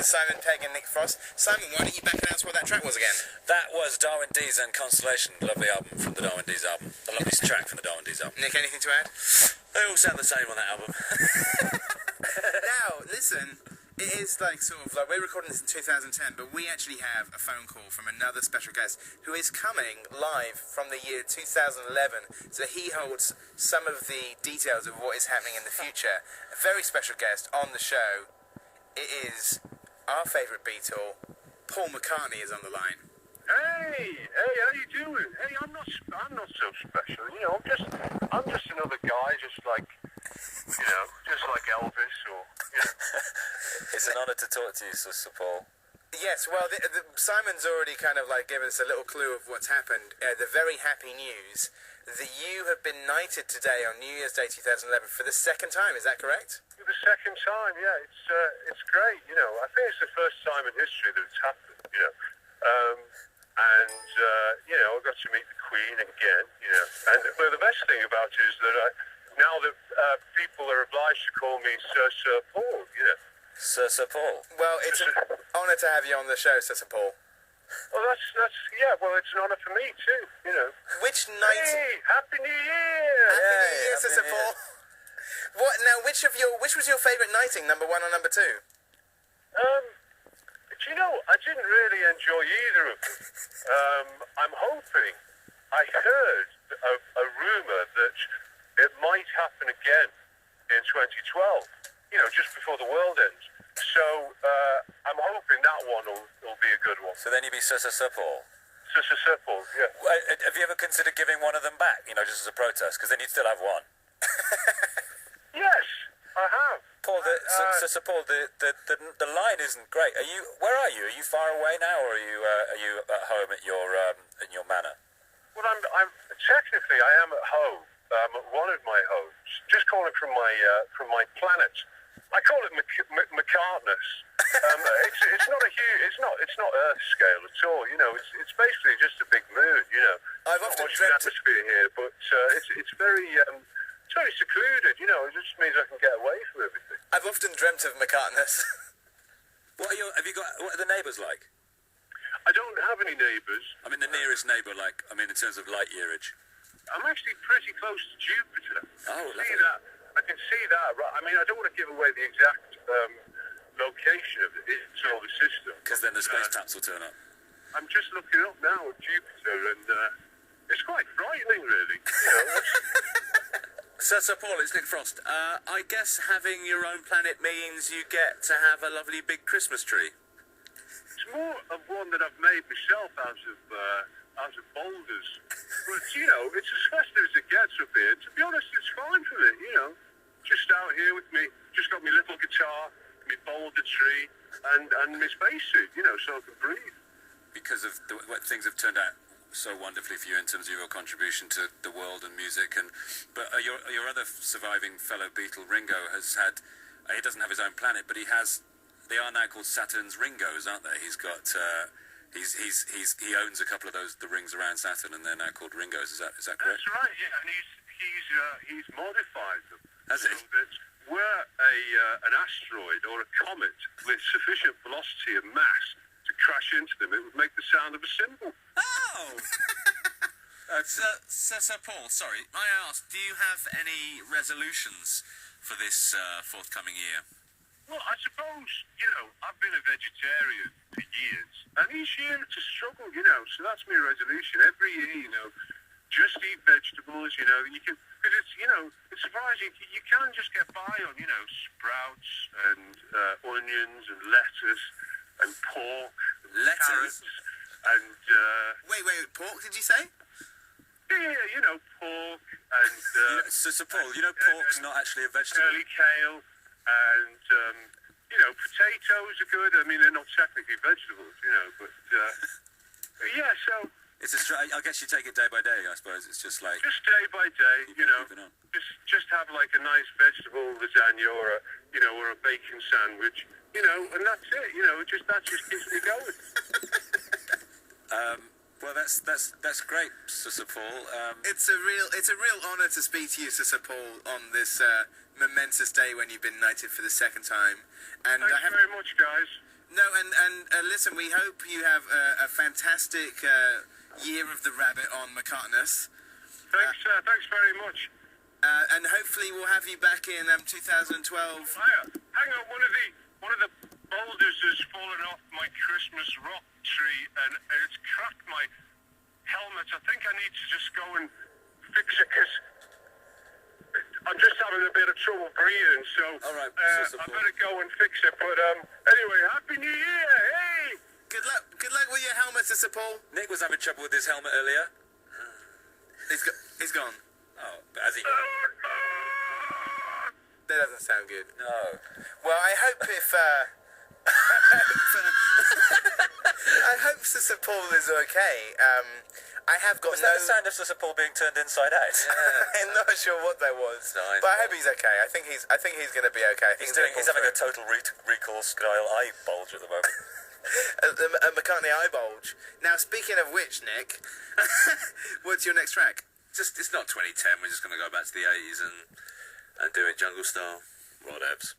Simon Pegg and Nick Frost. Simon, why don't you back announce what that track was again? That was Darwin D's and Constellation, lovely album from the Darwin D's album. The loveliest track from the Darwin D's album. Nick, anything to add? They all sound the same on that album. Now, listen, it is like sort of like we're recording this in 2010, but we actually have a phone call from another special guest who is coming live from the year 2011. So he holds some of the details of what is happening in the future. A very special guest on the show. It is our favourite Beatle, Paul McCartney, is on the line. Hey, how you doing? Hey, I'm not so special. You know, I'm just another guy, just like Elvis, or you know. It's an honour to talk to you, Sir Paul. Yes, well, Simon's already kind of like given us a little clue of what's happened. The very happy news that you have been knighted today on New Year's Day 2011 for the second time. Is that correct? For the second time, yeah. It's great. You know, I think it's the first time in history that it's happened. You know. You know, I got to meet the Queen again, you know. And well, the best thing about it is that now that people are obliged to call me Sir Paul, you know. Sir Paul? Well, it's an honour to have you on the show, Sir Paul. Well, yeah, well, it's an honour for me too, you know. Which night... Hey, Happy New Year! Happy New Year, Sir Paul. What, now, which was your favourite knighting, number one or number two? Do you know, I didn't really enjoy either of them. I'm hoping, I heard a rumour that it might happen again in 2012, you know, just before the world ends. So, I'm hoping that one will be a good one. So then you'd be Sir Paul? Sir Paul, yeah. Have you ever considered giving one of them back, you know, just as a protest? Because then you'd still have one. Yes, I have. Paul, Sir Paul, the line isn't great. Where are you? Are you far away now, or are you at home at your in your manor? Well, I'm technically I am at home. I'm at one of my homes. Just calling from my planet. I call it McCartney. It's not a huge. It's not Earth scale at all. You know, it's basically just a big moon. You know, I've often dreamt atmosphere here, but it's very. It's very secluded, you know. It just means I can get away from everything. I've often dreamt of McCartney. What are the neighbours like? I don't have any neighbours. I mean, the nearest neighbour, in terms of light yearage. I'm actually pretty close to Jupiter. Oh, I can see that. Right. I mean, I don't want to give away the exact location of the solar system. Because then the space taps will turn up. I'm just looking up now at Jupiter, and it's quite frightening, really. You know, Sir Paul, it's Nick Frost. I guess having your own planet means you get to have a lovely big Christmas tree. It's more of one that I've made myself out of boulders. But, you know, it's as festive as it gets up here. To be honest, it's fine for me, you know. Just out here with me, just got my little guitar, my boulder tree, and my spacesuit, you know, so I can breathe. Because of what things have turned out so wonderfully for you in terms of your contribution to the world and music, but your other surviving fellow Beatle, Ringo, has had. He doesn't have his own planet, but he has. They are now called Saturn's Ringos, aren't they? He's got. He owns a couple of the rings around Saturn, and they're now called Ringos. Is that correct? That's right. Yeah, and he's modified them. Has he? So that were an asteroid or a comet with sufficient velocity and mass to crash into them, it would make the sound of a cymbal. Oh! Sir Paul, sorry, may I ask, do you have any resolutions for this forthcoming year? Well, I suppose, you know, I've been a vegetarian for years, and each year it's a struggle, you know, so that's my resolution. Every year, you know, just eat vegetables, you know, you can, because it's, you know, it's surprising, you can just get by on, you know, sprouts and onions and lettuce and pork and carrots and... Wait, pork, did you say? Yeah, you know, pork and... So Paul, you know pork's not actually a vegetable? Curly kale and, you know, potatoes are good. I mean, they're not technically vegetables, you know, but... yeah, so... It's I guess you take it day by day, I suppose. It's just like... Just day by day, you know. Just have like a nice vegetable lasagna or a bacon sandwich, you know, and that's it, you know, that just keeps me going. Well, that's great, Sir Paul. It's a real honour to speak to you, Sir Paul, on this momentous day when you've been knighted for the second time. And Thanks very much, guys. No, and listen, we hope you have a fantastic year of the rabbit on McCartney. Thanks very much. And hopefully we'll have you back in 2012. Hang on, one of the boulders has fallen off my Christmas rock tree and it's cracked my helmet. I think I need to just go and fix it because I'm just having a bit of trouble breathing. So all right, I better go and fix it. But anyway, Happy New Year! Hey! Good luck with your helmet, Sir Paul. Nick was having trouble with his helmet earlier. He's gone. Oh, but has he? That doesn't sound good. No. Well, I hope I hope Sir Paul is okay. I have got Was that the sound of Sir Paul being turned inside out? I'm not sure what that was, Nice. but I hope he's okay. I think he's going to be okay. He's having a total recall style eye bulge at the moment. a McCartney eye bulge. Now, speaking of which, Nick, what's your next track? It's not 2010. We're just going to go back to the 80s and do it jungle style. Rod Ebbs.